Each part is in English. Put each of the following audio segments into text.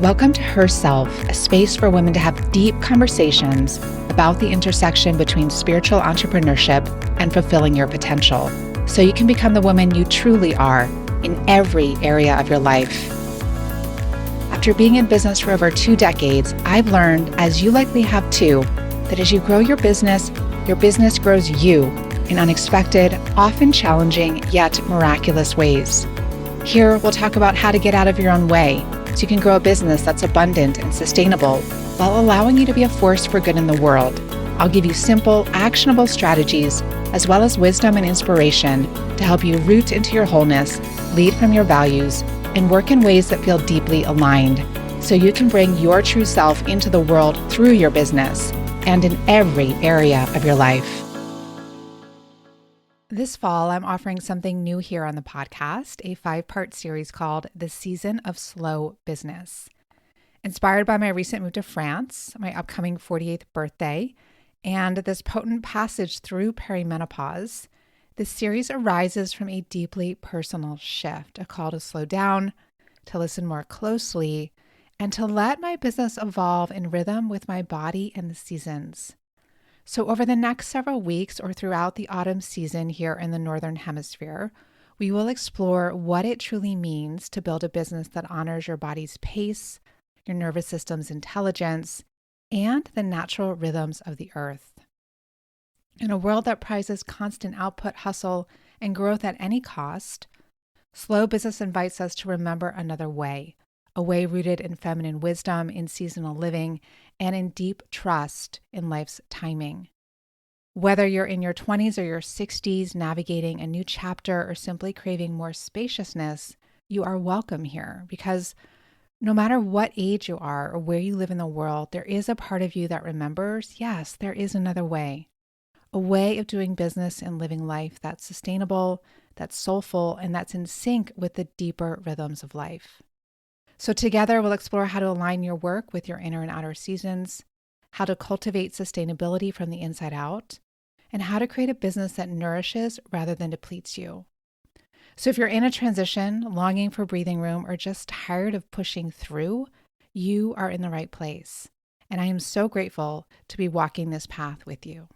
Welcome to Herself, a space for women to have deep conversations about the intersection between spiritual entrepreneurship and fulfilling your potential, so you can become the woman you truly are in every area of your life. After being in business for over 2 decades, I've learned, as you likely have too, that as you grow your business grows you in unexpected, often challenging, yet miraculous ways. Here, we'll talk about how to get out of your own way so you can grow a business that's abundant and sustainable while allowing you to be a force for good in the world. I'll give you simple, actionable strategies as well as wisdom and inspiration to help you root into your wholeness, lead from your values, and work in ways that feel deeply aligned so you can bring your true self into the world through your business and in every area of your life. This fall, I'm offering something new here on the podcast, a 5-part series called The Season of Slow Business. Inspired by my recent move to France, my upcoming 48th birthday, and this potent passage through perimenopause, this series arises from a deeply personal shift, a call to slow down, to listen more closely, and to let my business evolve in rhythm with my body and the seasons. So over the next several weeks or throughout the autumn season here in the Northern Hemisphere, we will explore what it truly means to build a business that honors your body's pace, your nervous system's intelligence, and the natural rhythms of the earth. In a world that prizes constant output, hustle, and growth at any cost, slow business invites us to remember another way, a way rooted in feminine wisdom, in seasonal living, and in deep trust in life's timing. Whether you're in your 20s or your 60s, navigating a new chapter, or simply craving more spaciousness, you are welcome here, because no matter what age you are or where you live in the world, there is a part of you that remembers, yes, there is another way, a way of doing business and living life that's sustainable, that's soulful, and that's in sync with the deeper rhythms of life. So together, we'll explore how to align your work with your inner and outer seasons, how to cultivate sustainability from the inside out, and how to create a business that nourishes rather than depletes you. So if you're in a transition, longing for breathing room, or just tired of pushing through, you are in the right place. And I am so grateful to be walking this path with you.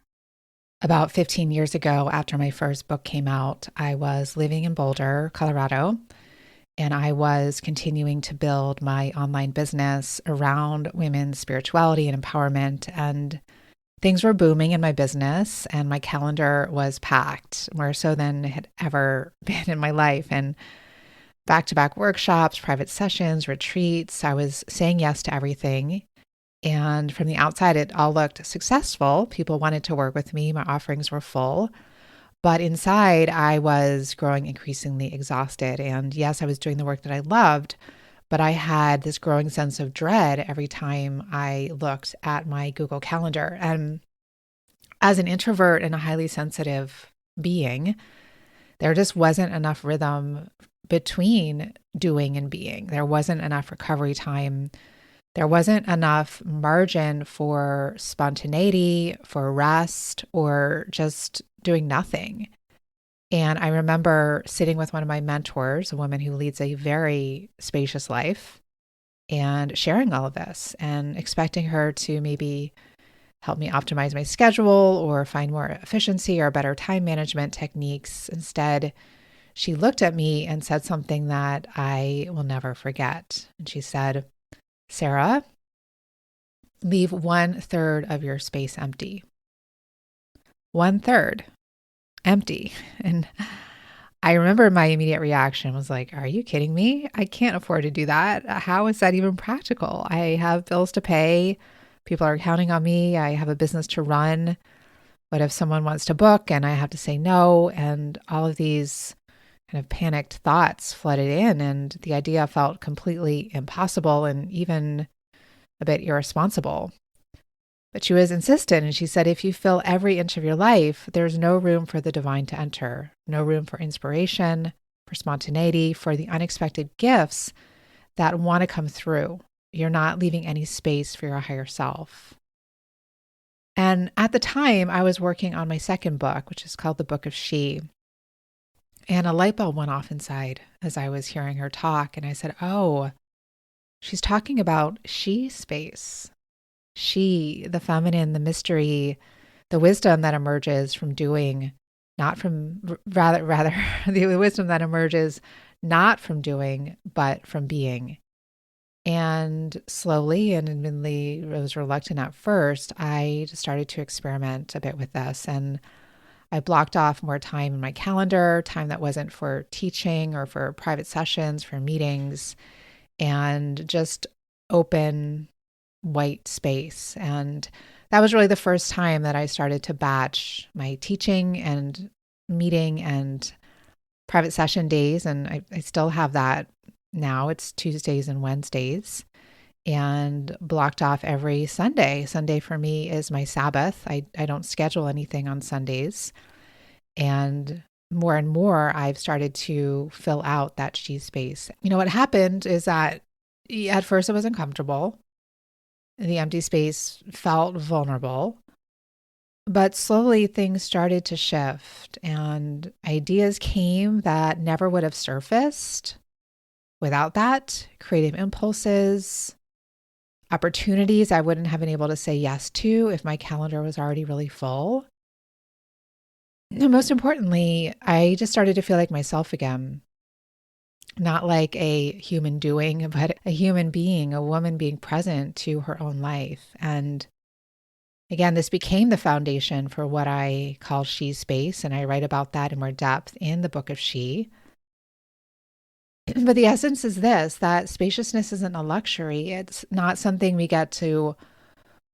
About 15 years ago, after my first book came out, I was living in Boulder, Colorado, and I was continuing to build my online business around women's spirituality and empowerment. And things were booming in my business, and my calendar was packed, more so than it had ever been in my life. And back-to-back workshops, private sessions, retreats, I was saying yes to everything. And from the outside, it all looked successful. People wanted to work with me. My offerings were full. But inside, I was growing increasingly exhausted. And yes, I was doing the work that I loved, but I had this growing sense of dread every time I looked at my Google Calendar. And as an introvert and a highly sensitive being, there just wasn't enough rhythm between doing and being. There wasn't enough recovery time. There wasn't enough margin for spontaneity, for rest, or just doing nothing. And I remember sitting with one of my mentors, a woman who leads a very spacious life, and sharing all of this and expecting her to maybe help me optimize my schedule or find more efficiency or better time management techniques. Instead, she looked at me and said something that I will never forget. And she said, "Sarah, leave 1/3 of your space empty." 1/3 empty. And I remember my immediate reaction was like, are you kidding me? I can't afford to do that. How is that even practical? I have bills to pay. People are counting on me. I have a business to run. What if someone wants to book and I have to say no? And all of these kind of panicked thoughts flooded in, and the idea felt completely impossible and even a bit irresponsible. But she was insistent, and she said, if you fill every inch of your life, there's no room for the divine to enter, no room for inspiration, for spontaneity, for the unexpected gifts that want to come through. You're not leaving any space for your higher self. And at the time, I was working on my second book, which is called The Book of She. And a light bulb went off inside as I was hearing her talk. And I said, oh, She's talking about she space. She, the feminine, the mystery, the wisdom that emerges from doing, not from rather the wisdom that emerges not from doing, but from being. And slowly, and admittedly, I was reluctant at first, I just started to experiment a bit with this. And I blocked off more time in my calendar, time that wasn't for teaching or for private sessions, for meetings, and just open white space. And that was really the first time that I started to batch my teaching and meeting and private session days. And I still have that now. It's Tuesdays and Wednesdays, and blocked off every Sunday. Sunday for me is my Sabbath. I don't schedule anything on Sundays. And more, I've started to fill out that she space. What happened is that at first it was uncomfortable. The empty space felt vulnerable, but slowly things started to shift and ideas came that never would have surfaced without that. Creative impulses, opportunities I wouldn't have been able to say yes to if my calendar was already really full. And most importantly, I just started to feel like myself again. Not like a human doing, but a human being, a woman being present to her own life. And again, this became the foundation for what I call She Space. And I write about that in more depth in the book of She. But the essence is this, that spaciousness isn't a luxury. It's not something we get to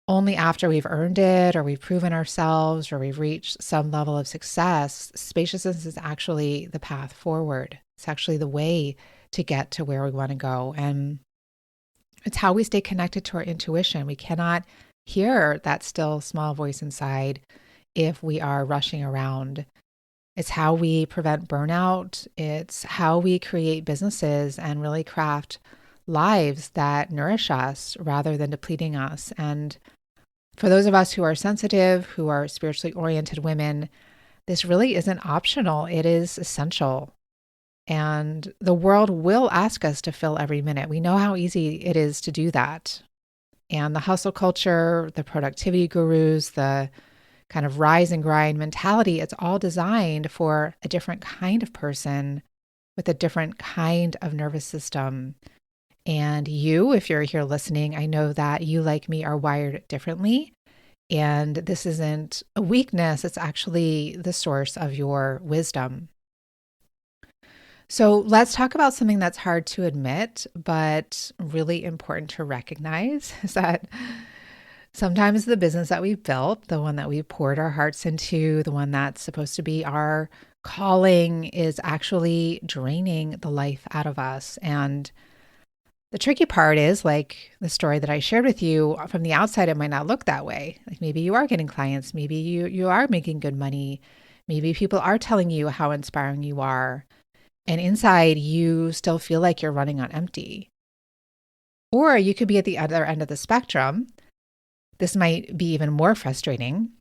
only after we've earned it or we've proven ourselves or we've reached some level of success. Spaciousness is actually the path forward. It's actually the way to get to where we want to go. And it's how we stay connected to our intuition. We cannot hear that still small voice inside if we are rushing around. It's how we prevent burnout. It's how we create businesses and really craft lives that nourish us rather than depleting us. And for those of us who are sensitive, who are spiritually oriented women, this really isn't optional. It is essential. And the world will ask us to fill every minute. We know how easy it is to do that. And the hustle culture, the productivity gurus, the kind of rise and grind mentality, it's all designed for a different kind of person with a different kind of nervous system. And you, if you're here listening, I know that you, like me, are wired differently. And this isn't a weakness, it's actually the source of your wisdom. So let's talk about something that's hard to admit, but really important to recognize is that sometimes the business that we've built, the one that we've poured our hearts into, the one that's supposed to be our calling, is actually draining the life out of us. And the tricky part is, like the story that I shared with you, from the outside, it might not look that way. Like maybe you are getting clients, maybe you are making good money, maybe people are telling you how inspiring you are. And inside, you still feel like you're running on empty. Or you could be at the other end of the spectrum. This might be even more frustrating.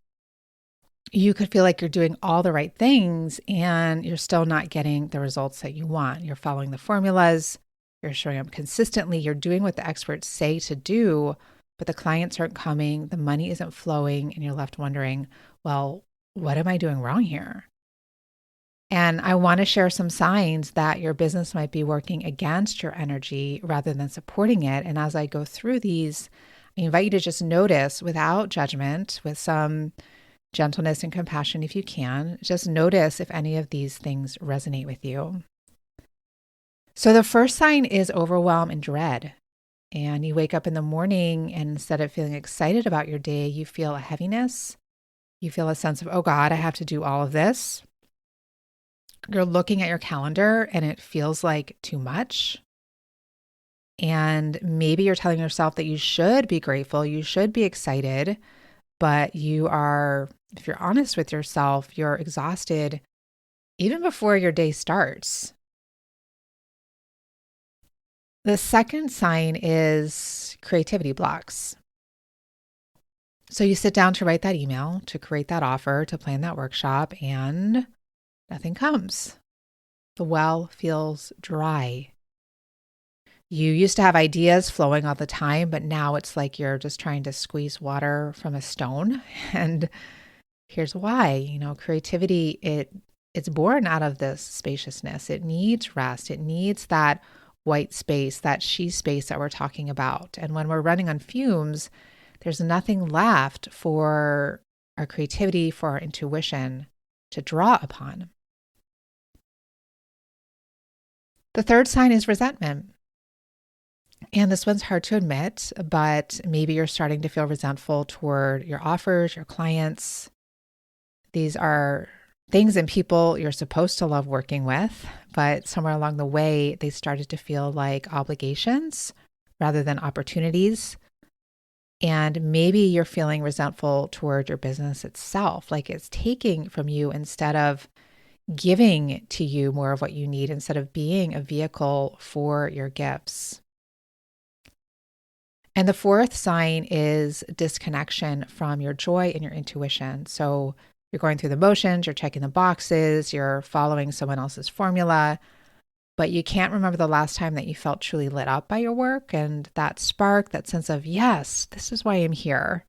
You could feel like you're doing all the right things and you're still not getting the results that you want. You're following the formulas, you're showing up consistently, you're doing what the experts say to do, but the clients aren't coming, the money isn't flowing, and you're left wondering, well, what am I doing wrong here? And I want to share some signs that your business might be working against your energy rather than supporting it. And as I go through these, I invite you to just notice without judgment, with some gentleness and compassion if you can. Just notice if any of these things resonate with you. So the first sign is overwhelm and dread. And you wake up in the morning and instead of feeling excited about your day, you feel a heaviness. You feel a sense of, oh God, I have to do all of this. You're looking at your calendar and it feels like too much. And maybe you're telling yourself that you should be grateful, you should be excited, but you are, if you're honest with yourself, you're exhausted even before your day starts. The second sign is creativity blocks. So you sit down to write that email, to create that offer, to plan that workshop, and nothing comes. The well feels dry. You used to have ideas flowing all the time, but now it's like you're just trying to squeeze water from a stone. And here's why, creativity, it's born out of this spaciousness. It needs rest. It needs that white space, that she space that we're talking about. And when we're running on fumes, there's nothing left for our creativity, for our intuition to draw upon. The third sign is resentment. And this one's hard to admit, but maybe you're starting to feel resentful toward your offers, your clients. These are things and people you're supposed to love working with, but somewhere along the way, they started to feel like obligations rather than opportunities. And maybe you're feeling resentful toward your business itself, like it's taking from you instead of giving to you more of what you need, instead of being a vehicle for your gifts. And the fourth sign is disconnection from your joy and your intuition. So you're going through the motions, you're checking the boxes, you're following someone else's formula, but you can't remember the last time that you felt truly lit up by your work. And that spark, that sense of, yes, this is why I'm here,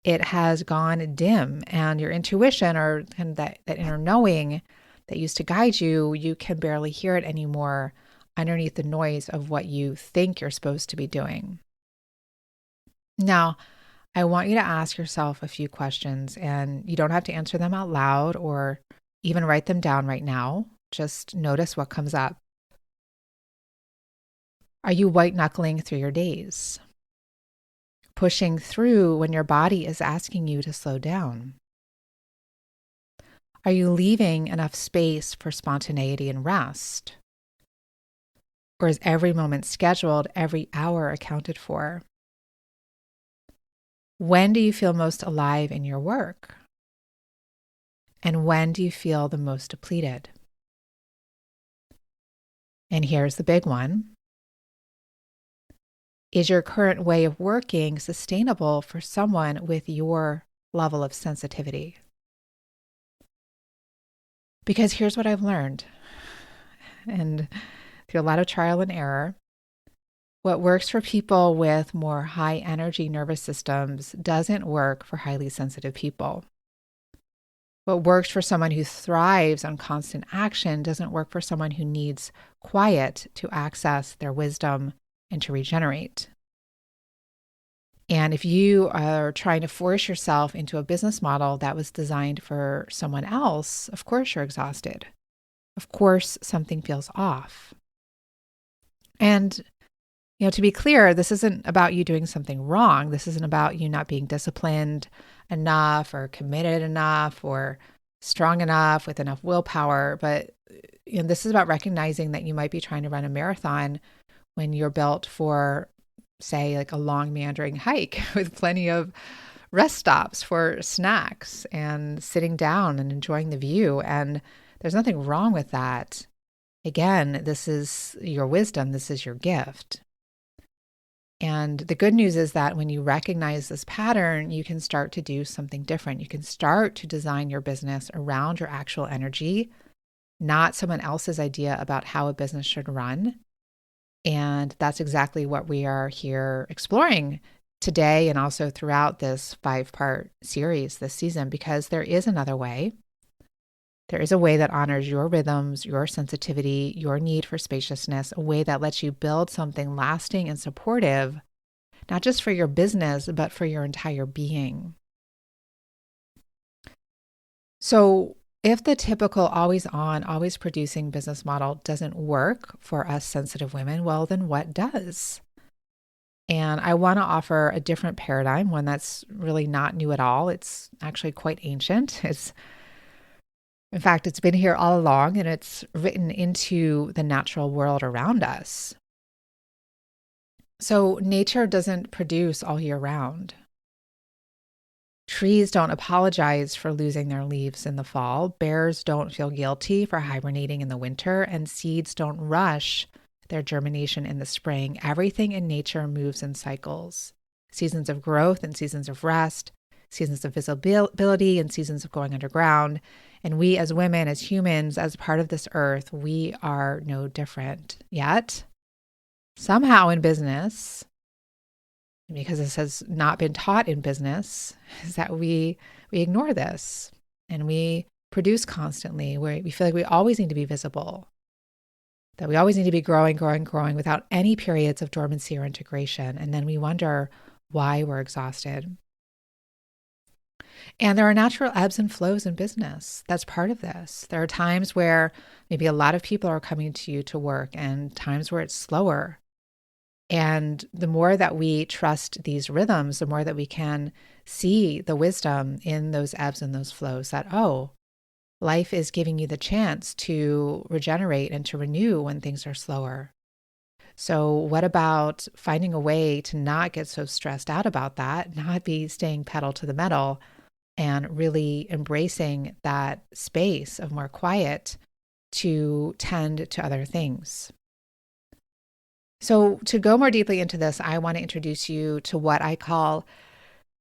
it has gone dim. And your intuition, or kind of that inner knowing that used to guide you, you can barely hear it anymore underneath the noise of what you think you're supposed to be doing. Now, I want you to ask yourself a few questions, and you don't have to answer them out loud or even write them down right now. Just notice what comes up. Are you white knuckling through your days? Pushing through when your body is asking you to slow down? Are you leaving enough space for spontaneity and rest? Or is every moment scheduled, every hour accounted for? When do you feel most alive in your work? And when do you feel the most depleted? And here's the big one. Is your current way of working sustainable for someone with your level of sensitivity? Because here's what I've learned, and through a lot of trial and error, what works for people with more high energy nervous systems doesn't work for highly sensitive people. What works for someone who thrives on constant action doesn't work for someone who needs quiet to access their wisdom and to regenerate. And if you are trying to force yourself into a business model that was designed for someone else, of course you're exhausted. Of course, something feels off. And to be clear, this isn't about you doing something wrong. This isn't about you not being disciplined enough or committed enough or strong enough with enough willpower. But this is about recognizing that you might be trying to run a marathon when you're built for, say, like a long meandering hike with plenty of rest stops for snacks and sitting down and enjoying the view. And there's nothing wrong with that. Again, this is your wisdom. This is your gift. And the good news is that when you recognize this pattern, you can start to do something different. You can start to design your business around your actual energy, not someone else's idea about how a business should run. And that's exactly what we are here exploring today and also throughout this 5-part series this season, because there is another way. There is a way that honors your rhythms, your sensitivity, your need for spaciousness, a way that lets you build something lasting and supportive, not just for your business, but for your entire being. So if the typical always on, always producing business model doesn't work for us sensitive women, well, then what does? And I want to offer a different paradigm, one that's really not new at all. It's actually quite ancient. In fact, it's been here all along, and it's written into the natural world around us. So nature doesn't produce all year round. Trees don't apologize for losing their leaves in the fall. Bears don't feel guilty for hibernating in the winter, and seeds don't rush their germination in the spring. Everything in nature moves in cycles. Seasons of growth and seasons of rest, seasons of visibility and seasons of going underground. And we as women, as humans, as part of this earth, we are no different. Yet, Somehow in business, because this has not been taught in business, is that we ignore this and we produce constantly, where we feel like we always need to be visible, that we always need to be growing, growing, growing without any periods of dormancy or integration. And then we wonder why we're exhausted. And there are natural ebbs and flows in business. That's part of this. There are times where maybe a lot of people are coming to you to work and times where it's slower. And the more that we trust these rhythms, the more that we can see the wisdom in those ebbs and those flows, that, oh, life is giving you the chance to regenerate and to renew when things are slower. So what about finding a way to not get so stressed out about that, not be staying pedal to the metal, and really embracing that space of more quiet to tend to other things? So to go more deeply into this, I want to introduce you to what I call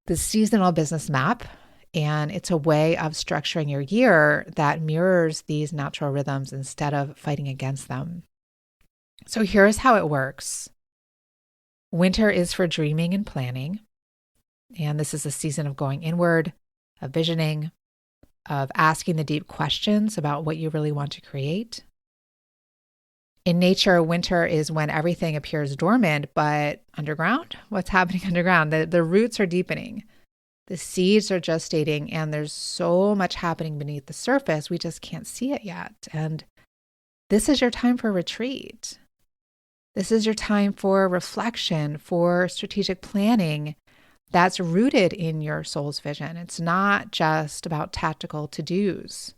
the seasonal business map. And it's a way of structuring your year that mirrors these natural rhythms instead of fighting against them. So here's how it works. Winter is for dreaming and planning. And this is a season of going inward, of visioning, of asking the deep questions about what you really want to create. In nature, winter is when everything appears dormant, but underground, what's happening underground? The roots are deepening. The seeds are gestating, and there's so much happening beneath the surface, we just can't see it yet. And this is your time for retreat. This is your time for reflection, for strategic planning that's rooted in your soul's vision. It's not just about tactical to-dos.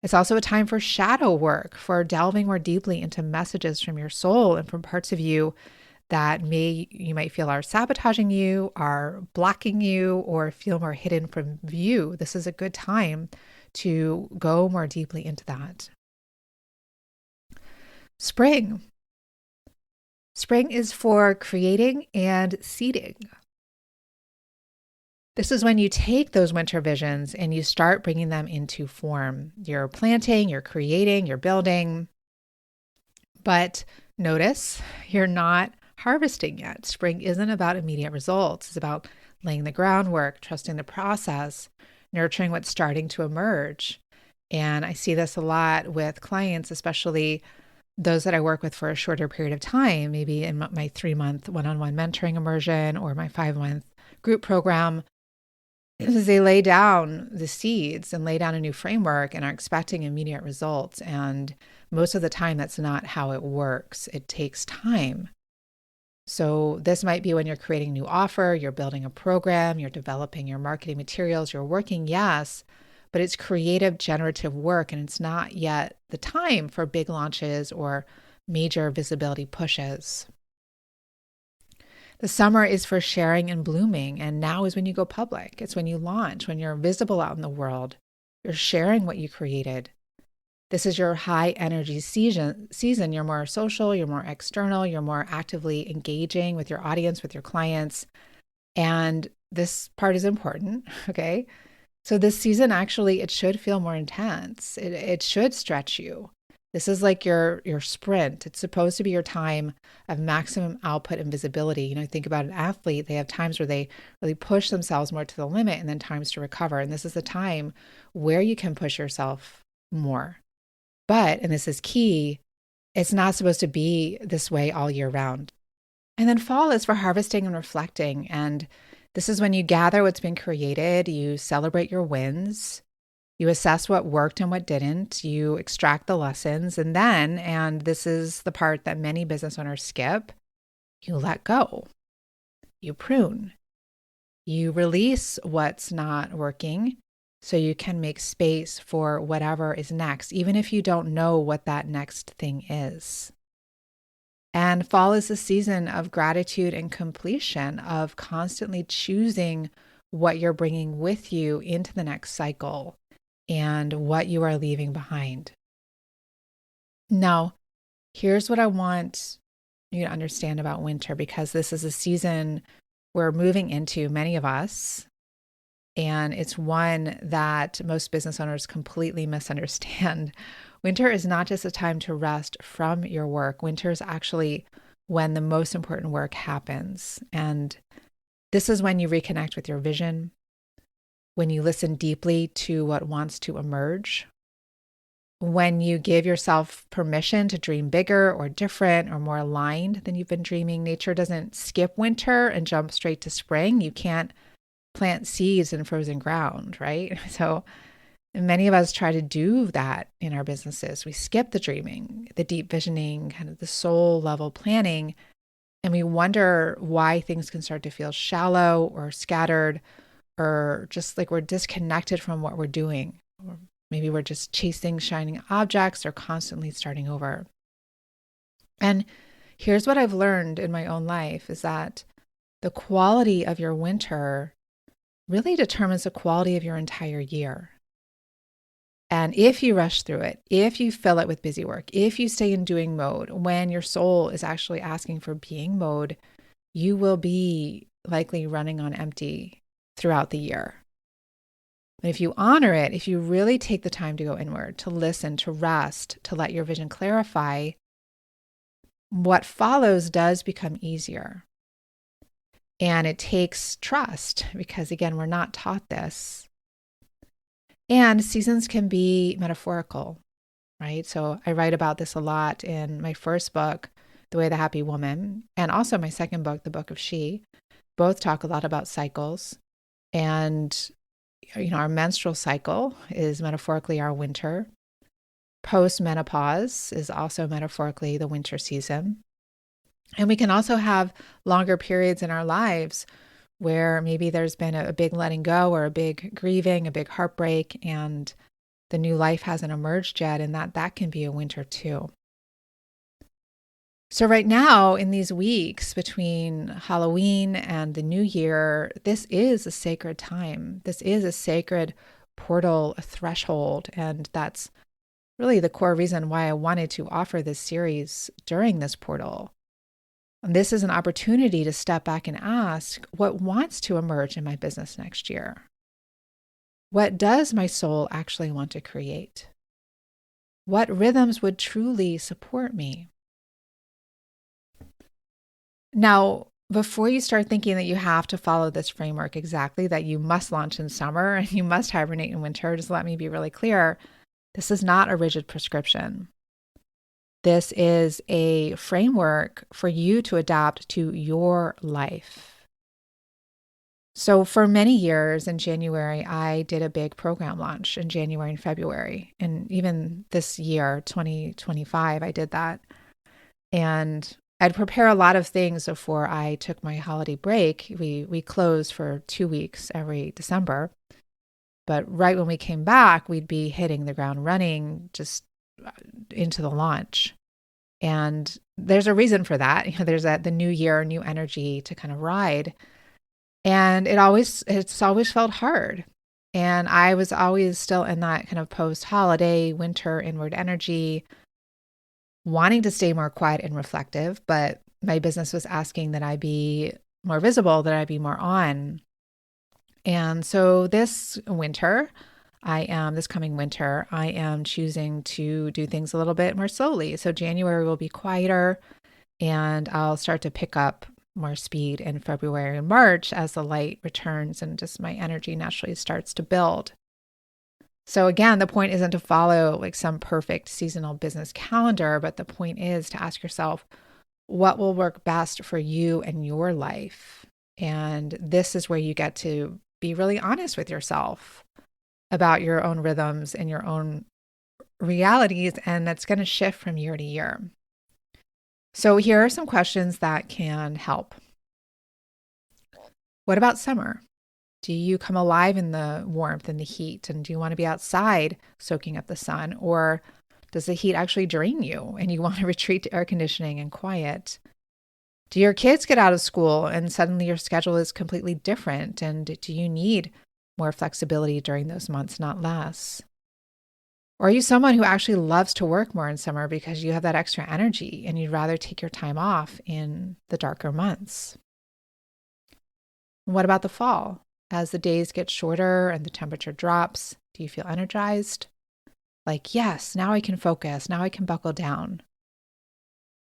It's also a time for shadow work, for delving more deeply into messages from your soul and from parts of you that you might feel are sabotaging you, are blocking you, or feel more hidden from view. This is a good time to go more deeply into that. Spring. Spring is for creating and seeding. This is when you take those winter visions and you start bringing them into form. You're planting, you're creating, you're building. But notice you're not harvesting yet. Spring isn't about immediate results. It's about laying the groundwork, trusting the process, nurturing what's starting to emerge. And I see this a lot with clients, especially those that I work with for a shorter period of time, maybe in my 3-month one-on-one mentoring immersion or my 5-month group program. Is they lay down the seeds and lay down a new framework and are expecting immediate results. And most of the time, that's not how it works. It takes time. So this might be when you're creating a new offer, you're building a program, you're developing your marketing materials, you're working, yes, but it's creative, generative work, and it's not yet the time for big launches or major visibility pushes. The summer is for sharing and blooming, and now is when you go public. It's when you launch, when you're visible out in the world. You're sharing what you created. This is your high energy season. You're more social, you're more external, you're more actively engaging with your audience, with your clients. And this part is important, okay? So this season, actually, it should feel more intense. It should stretch you. This is like your sprint. It's supposed to be your time of maximum output and visibility. You know, think about an athlete. They have times where they really push themselves more to the limit and then times to recover. And this is the time where you can push yourself more. But, and this is key, it's not supposed to be this way all year round. And then fall is for harvesting and reflecting. And this is when you gather what's been created, you celebrate your wins, you assess what worked and what didn't, you extract the lessons, and then, and this is the part that many business owners skip, you let go, you prune, you release what's not working so you can make space for whatever is next, even if you don't know what that next thing is. And fall is the season of gratitude and completion, of constantly choosing what you're bringing with you into the next cycle and what you are leaving behind. Now, here's what I want you to understand about winter, because this is a season we're moving into, many of us, and it's one that most business owners completely misunderstand. Winter is not just a time to rest from your work. Winter is actually when the most important work happens. And this is when you reconnect with your vision, when you listen deeply to what wants to emerge, when you give yourself permission to dream bigger or different or more aligned than you've been dreaming. Nature doesn't skip winter and jump straight to spring. You can't plant seeds in frozen ground, right? So many of us try to do that in our businesses. We skip the dreaming, the deep visioning, kind of the soul level planning, and we wonder why things can start to feel shallow or scattered, or just like we're disconnected from what we're doing. Or maybe we're just chasing shining objects or constantly starting over. And here's what I've learned in my own life is that the quality of your winter really determines the quality of your entire year. And if you rush through it, if you fill it with busy work, if you stay in doing mode when your soul is actually asking for being mode, you will be likely running on empty throughout the year. And if you honor it, if you really take the time to go inward, to listen, to rest, to let your vision clarify, what follows does become easier. And it takes trust because, again, we're not taught this. And seasons can be metaphorical, right? So I write about this a lot in my first book, The Way of the Happy Woman, and also my second book, The Book of She. Both talk a lot about cycles. And, our menstrual cycle is metaphorically our winter. Post-menopause is also metaphorically the winter season. And we can also have longer periods in our lives where maybe there's been a big letting go or a big grieving, a big heartbreak, and the new life hasn't emerged yet, and that can be a winter too. So right now, in these weeks between Halloween and the new year, this is a sacred time. This is a sacred portal, a threshold, and that's really the core reason why I wanted to offer this series during this portal. And this is an opportunity to step back and ask, what wants to emerge in my business next year? What does my soul actually want to create? What rhythms would truly support me? Now, before you start thinking that you have to follow this framework exactly, that you must launch in summer and you must hibernate in winter, just let me be really clear. This is not a rigid prescription. This is a framework for you to adapt to your life. So for many years in January, I did a big program launch in January and February. And even this year, 2025, I did that. And I'd prepare a lot of things before I took my holiday break. We closed for 2 weeks every December. But right when we came back, we'd be hitting the ground running just into the launch. And there's a reason for that. There's the new year, new energy to kind of ride. And it's always felt hard. And I was always still in that kind of post-holiday winter inward energy, wanting to stay more quiet and reflective, but my business was asking that I be more visible, that I be more on. And so this coming winter, I am choosing to do things a little bit more slowly. So January will be quieter and I'll start to pick up more speed in February and March as the light returns and just my energy naturally starts to build. So again, the point isn't to follow like some perfect seasonal business calendar, but the point is to ask yourself, what will work best for you and your life? And this is where you get to be really honest with yourself about your own rhythms and your own realities, and that's going to shift from year to year. So here are some questions that can help. What about summer? Do you come alive in the warmth and the heat? And do you want to be outside soaking up the sun? Or does the heat actually drain you and you want to retreat to air conditioning and quiet? Do your kids get out of school and suddenly your schedule is completely different? And do you need more flexibility during those months, not less? Or are you someone who actually loves to work more in summer because you have that extra energy and you'd rather take your time off in the darker months? And what about the fall? As the days get shorter and the temperature drops, do you feel energized? Like, yes, now I can focus, now I can buckle down.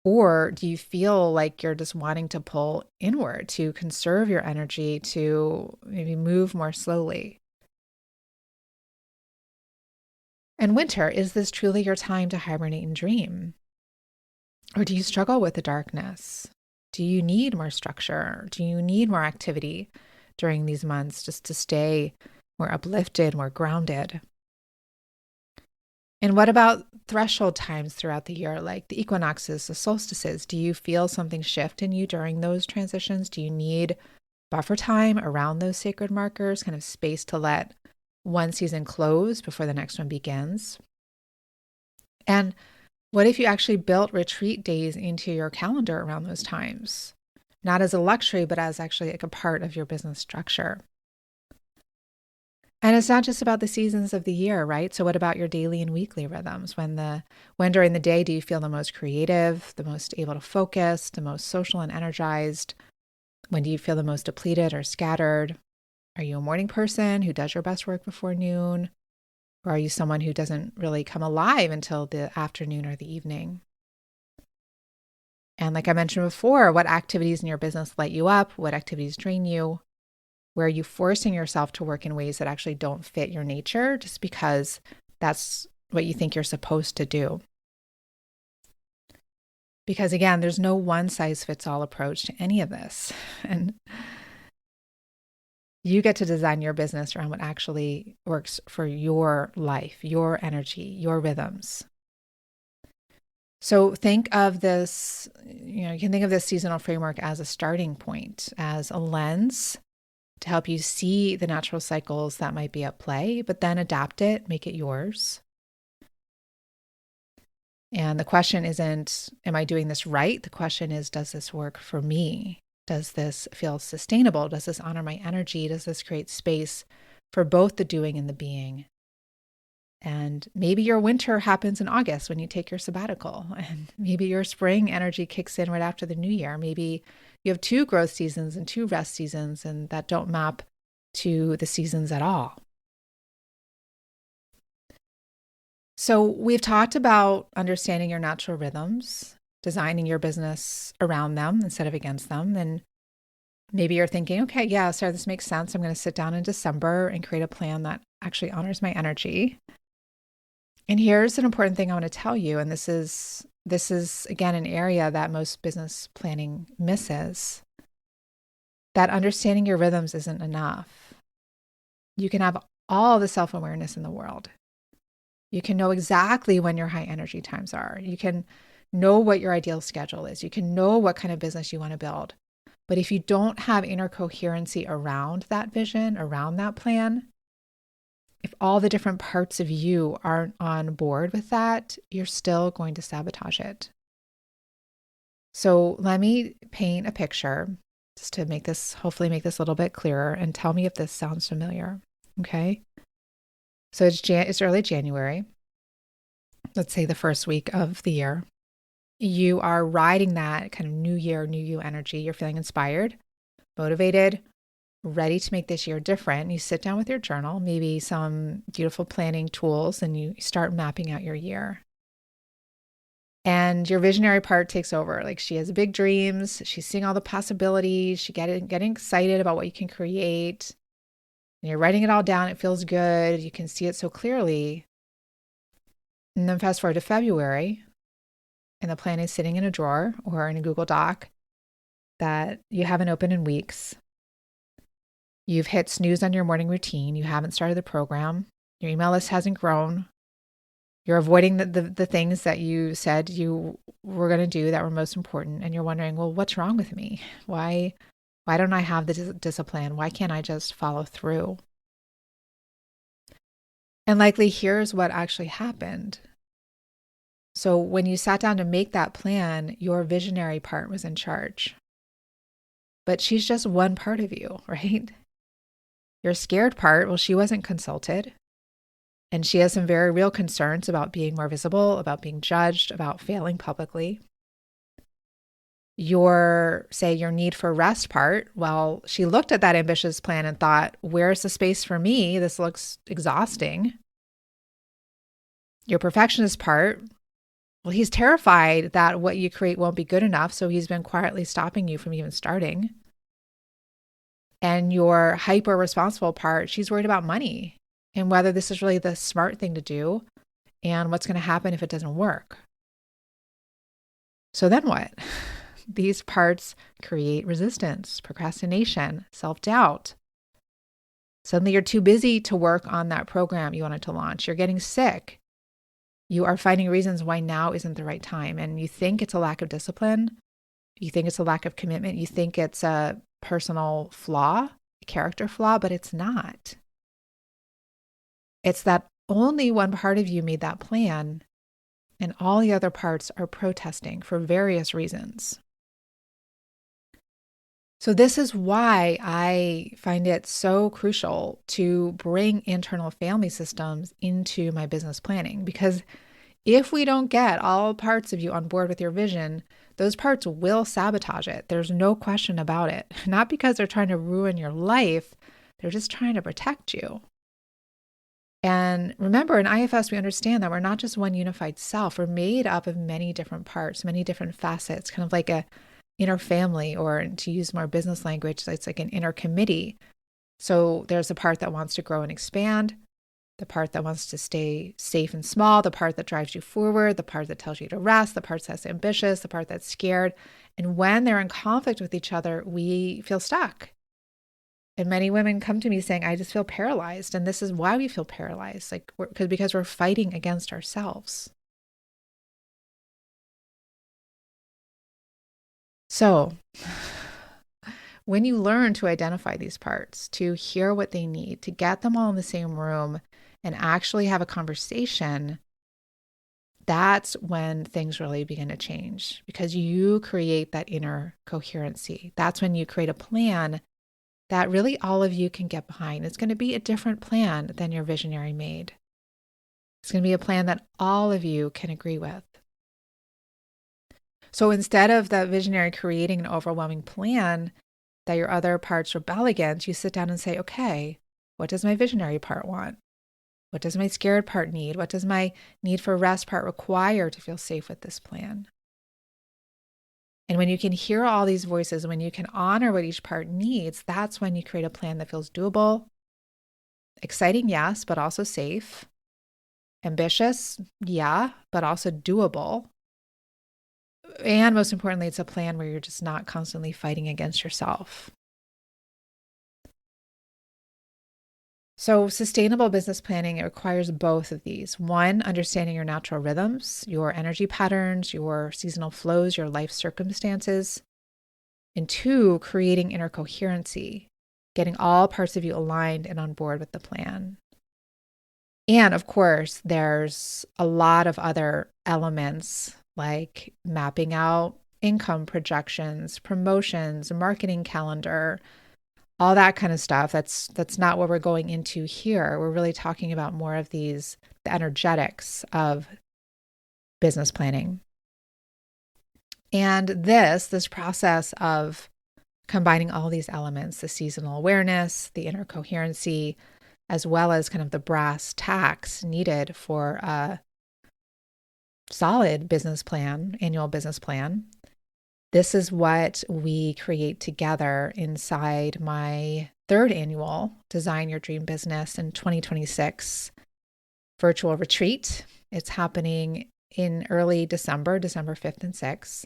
Or do you feel like you're just wanting to pull inward to conserve your energy, to maybe move more slowly? And winter, is this truly your time to hibernate and dream? Or do you struggle with the darkness? Do you need more structure? Do you need more activity during these months just to stay more uplifted, more grounded? And what about threshold times throughout the year, like the equinoxes, the solstices? Do you feel something shift in you during those transitions? Do you need buffer time around those sacred markers, kind of space to let one season close before the next one begins? And what if you actually built retreat days into your calendar around those times? Not as a luxury, but as actually like a part of your business structure. And it's not just about the seasons of the year, right? So what about your daily and weekly rhythms? When during the day do you feel the most creative, the most able to focus, the most social and energized? When do you feel the most depleted or scattered? Are you a morning person who does your best work before noon? Or are you someone who doesn't really come alive until the afternoon or the evening? And like I mentioned before, what activities in your business light you up? What activities drain you? Where are you forcing yourself to work in ways that actually don't fit your nature just because that's what you think you're supposed to do? Because again, there's no one size fits all approach to any of this. And you get to design your business around what actually works for your life, your energy, your rhythms. So think of this, you can think of this seasonal framework as a starting point, as a lens to help you see the natural cycles that might be at play, but then adapt it, make it yours. And the question isn't, am I doing this right? The question is, does this work for me? Does this feel sustainable? Does this honor my energy? Does this create space for both the doing and the being? And maybe your winter happens in August when you take your sabbatical, and maybe your spring energy kicks in right after the new year. Maybe you have 2 growth seasons and 2 rest seasons, and that don't map to the seasons at all. So we've talked about understanding your natural rhythms, designing your business around them instead of against them. And maybe you're thinking, okay, yeah, Sarah, this makes sense. I'm going to sit down in December and create a plan that actually honors my energy. And here's an important thing I want to tell you, and this is again an area that most business planning misses. That understanding your rhythms isn't enough. You can have all the self-awareness in the world. You can know exactly when your high energy times are. You can know what your ideal schedule is. You can know what kind of business you want to build. But if you don't have inner coherency around that vision, around that plan, if all the different parts of you aren't on board with that, you're still going to sabotage it. So let me paint a picture just to hopefully make this a little bit clearer, and tell me if this sounds familiar. Okay. So it's early January. Let's say the first week of the year. You are riding that kind of new year, new you energy. You're feeling inspired, motivated, ready to make this year different. You sit down with your journal, maybe some beautiful planning tools, and you start mapping out your year. And your visionary part takes over. Like, she has big dreams. She's seeing all the possibilities. She's getting excited about what you can create. And you're writing it all down. It feels good. You can see it so clearly. And then fast forward to February, and the plan is sitting in a drawer or in a Google Doc that you haven't opened in weeks. You've hit snooze on your morning routine. You haven't started the program. Your email list hasn't grown. You're avoiding the things that you said you were going to do that were most important. And you're wondering, well, what's wrong with me? Why don't I have the discipline? Why can't I just follow through? And likely here's what actually happened. So when you sat down to make that plan, your visionary part was in charge. But she's just one part of you, right? Your scared part, well, she wasn't consulted. And she has some very real concerns about being more visible, about being judged, about failing publicly. Your need for rest part, well, she looked at that ambitious plan and thought, where's the space for me? This looks exhausting. Your perfectionist part, Well, he's terrified that what you create won't be good enough. So he's been quietly stopping you from even starting. And your hyper responsible part, she's worried about money and whether this is really the smart thing to do and what's going to happen if it doesn't work. So then what? These parts create resistance, procrastination, self-doubt. Suddenly you're too busy to work on that program you wanted to launch. You're getting sick. You are finding reasons why now isn't the right time. And you think it's a lack of discipline. You think it's a lack of commitment. You think it's a personal flaw, a character flaw, but it's not. It's that only one part of you made that plan and all the other parts are protesting for various reasons. So this is why I find it so crucial to bring internal family systems into my business planning, because if we don't get all parts of you on board with your vision, those parts will sabotage it. There's no question about it. Not because they're trying to ruin your life, they're just trying to protect you. And remember, in IFS, we understand that we're not just one unified self. We're made up of many different parts, many different facets, kind of like a inner family, or to use more business language, it's like an inner committee. So there's the part that wants to grow and expand, the part that wants to stay safe and small, the part that drives you forward, the part that tells you to rest, the part that's ambitious, the part that's scared. And when they're in conflict with each other, we feel stuck. And many women come to me saying, I just feel paralyzed. And this is why we feel paralyzed, because we're fighting against ourselves. So when you learn to identify these parts, to hear what they need, to get them all in the same room and actually have a conversation, that's when things really begin to change, because you create that inner coherency. That's when you create a plan that really all of you can get behind. It's going to be a different plan than your visionary made. It's going to be a plan that all of you can agree with. So instead of the visionary creating an overwhelming plan that your other parts rebel against, you sit down and say, okay, what does my visionary part want? What does my scared part need? What does my need for rest part require to feel safe with this plan? And when you can hear all these voices, when you can honor what each part needs, that's when you create a plan that feels doable, exciting, yes, but also safe, ambitious, yeah, but also doable. And most importantly, it's a plan where you're just not constantly fighting against yourself. So sustainable business planning, it requires both of these. One, understanding your natural rhythms, your energy patterns, your seasonal flows, your life circumstances. And two, creating inner coherency, getting all parts of you aligned and on board with the plan. And of course, there's a lot of other elements like mapping out income projections, promotions, marketing calendar, all that kind of stuff. That's not what we're going into here. We're really talking about more of the energetics of business planning. And this process of combining all these elements, the seasonal awareness, the inner coherency, as well as kind of the brass tacks needed for a solid business plan, annual business plan. This is what we create together inside my third annual Design Your Dream Business in 2026 virtual retreat. It's happening in early December 5th and 6th.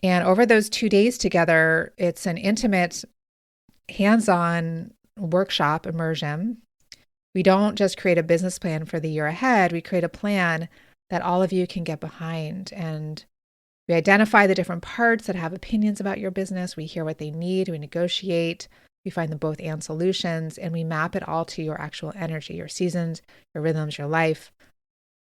And over those 2 days together, it's an intimate, hands-on workshop immersion. We don't just create a business plan for the year ahead. We create a plan that all of you can get behind. And we identify the different parts that have opinions about your business. We hear what they need. We negotiate. We find the both and solutions. And we map it all to your actual energy, your seasons, your rhythms, your life.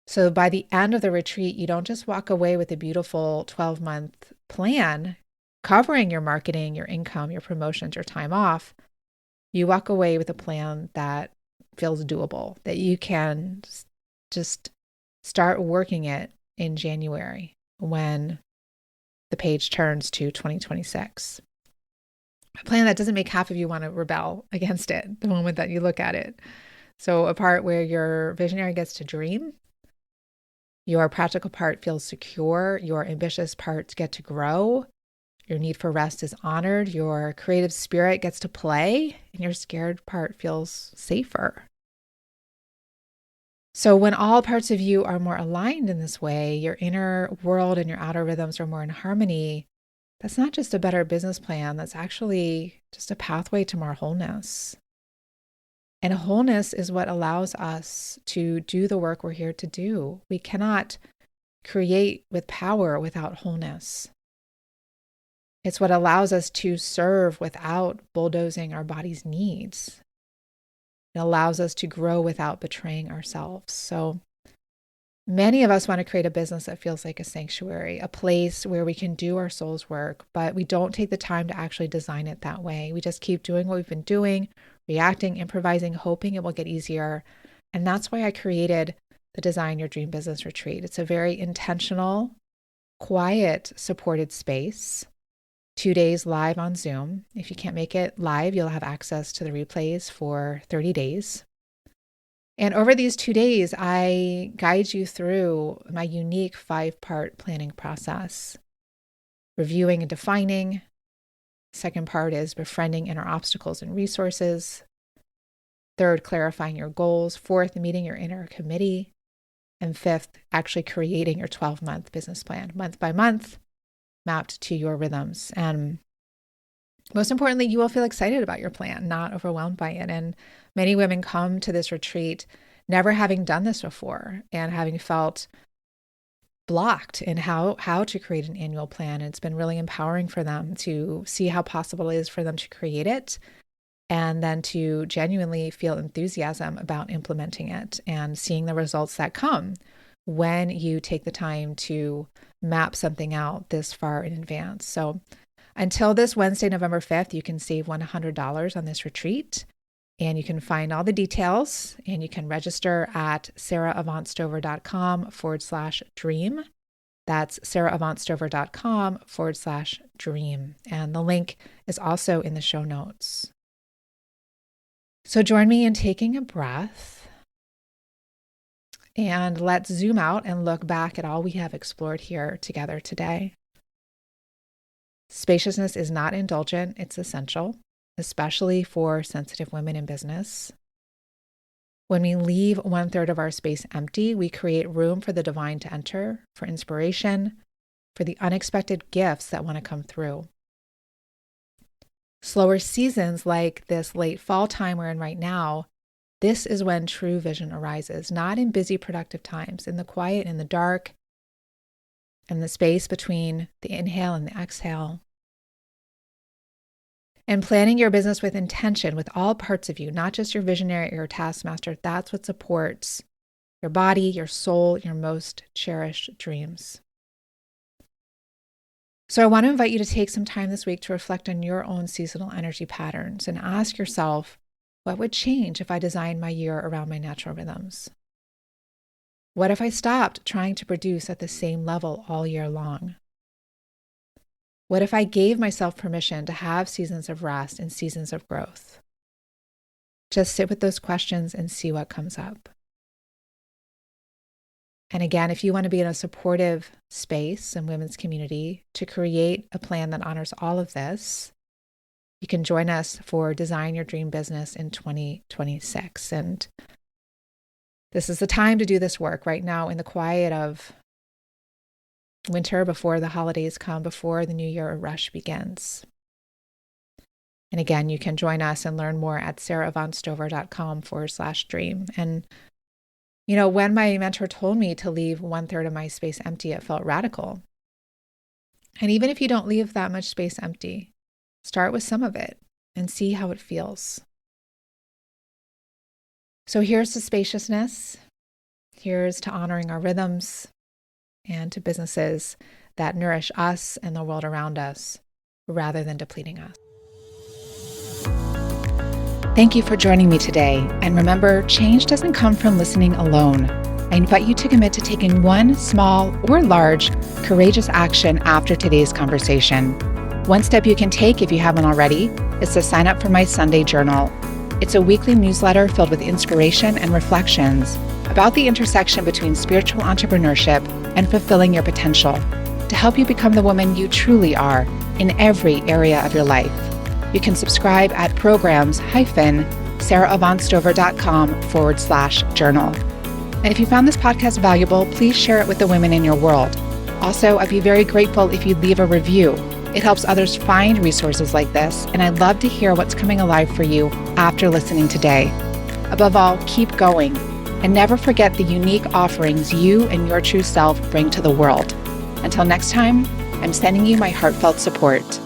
So by the end of the retreat, you don't just walk away with a beautiful 12-month plan covering your marketing, your income, your promotions, your time off. You walk away with a plan that feels doable, that you can just start working it in January when the page turns to 2026. A plan that doesn't make half of you want to rebel against it the moment that you look at it. So a part where your visionary gets to dream Your practical part feels secure. Your ambitious parts get to grow. Your need for rest is honored. Your creative spirit gets to play, and your scared part feels safer. So when all parts of you are more aligned in this way, your inner world and your outer rhythms are more in harmony. That's not just a better business plan. That's actually just a pathway to more wholeness. And wholeness is what allows us to do the work we're here to do. We cannot create with power without wholeness. It's what allows us to serve without bulldozing our body's needs. It allows us to grow without betraying ourselves. So many of us want to create a business that feels like a sanctuary, a place where we can do our soul's work, but we don't take the time to actually design it that way. We just keep doing what we've been doing, reacting, improvising, hoping it will get easier. And that's why I created the Design Your Dream Business Retreat. It's a very intentional, quiet, supported space. 2 days live on Zoom. If you can't make it live, you'll have access to the replays for 30 days. And over these 2 days, I guide you through my unique 5-part planning process. Reviewing and defining. Second part is befriending inner obstacles and resources. Third, clarifying your goals. Fourth, meeting your inner committee. And fifth, actually creating your 12-month business plan, month by month, mapped to your rhythms. And most importantly, you will feel excited about your plan, not overwhelmed by it. And many women come to this retreat never having done this before and having felt blocked in how to create an annual plan. And it's been really empowering for them to see how possible it is for them to create it and then to genuinely feel enthusiasm about implementing it and seeing the results that come when you take the time to map something out this far in advance. So until this Wednesday, November 5th, you can save $100 on this retreat, and you can find all the details, and you can register at sarahavancstover.com/dream. That's sarahavancstover.com/dream. And the link is also in the show notes. So join me in taking a breath. And let's zoom out and look back at all we have explored here together today. Spaciousness is not indulgent, it's essential, especially for sensitive women in business. When we leave 1/3 of our space empty, we create room for the divine to enter, for inspiration, for the unexpected gifts that want to come through. Slower seasons like this late fall time we're in right now, this is when true vision arises, not in busy, productive times, in the quiet, in the dark, in the space between the inhale and the exhale. And planning your business with intention, with all parts of you, not just your visionary or your taskmaster, that's what supports your body, your soul, your most cherished dreams. So I want to invite you to take some time this week to reflect on your own seasonal energy patterns and ask yourself, what would change if I designed my year around my natural rhythms? What if I stopped trying to produce at the same level all year long? What if I gave myself permission to have seasons of rest and seasons of growth? Just sit with those questions and see what comes up. And again, if you want to be in a supportive space and women's community to create a plan that honors all of this, you can join us for Design Your Dream Business in 2026. And this is the time to do this work right now in the quiet of winter, before the holidays come, before the new year rush begins. And again, you can join us and learn more at sarahavancstover.com/dream. And, when my mentor told me to leave 1/3 of my space empty, it felt radical. And even if you don't leave that much space empty, start with some of it and see how it feels. So here's to spaciousness. Here's to honoring our rhythms and to businesses that nourish us and the world around us rather than depleting us. Thank you for joining me today. And remember, change doesn't come from listening alone. I invite you to commit to taking one small or large courageous action after today's conversation. One step you can take, if you haven't already, is to sign up for my Sunday journal. It's a weekly newsletter filled with inspiration and reflections about the intersection between spiritual entrepreneurship and fulfilling your potential to help you become the woman you truly are in every area of your life. You can subscribe at programs-sarahavaughnstover.com/journal. And if you found this podcast valuable, please share it with the women in your world. Also, I'd be very grateful if you'd leave a review. It helps others find resources like this, and I'd love to hear what's coming alive for you after listening today. Above all, keep going, and never forget the unique offerings you and your true self bring to the world. Until next time, I'm sending you my heartfelt support.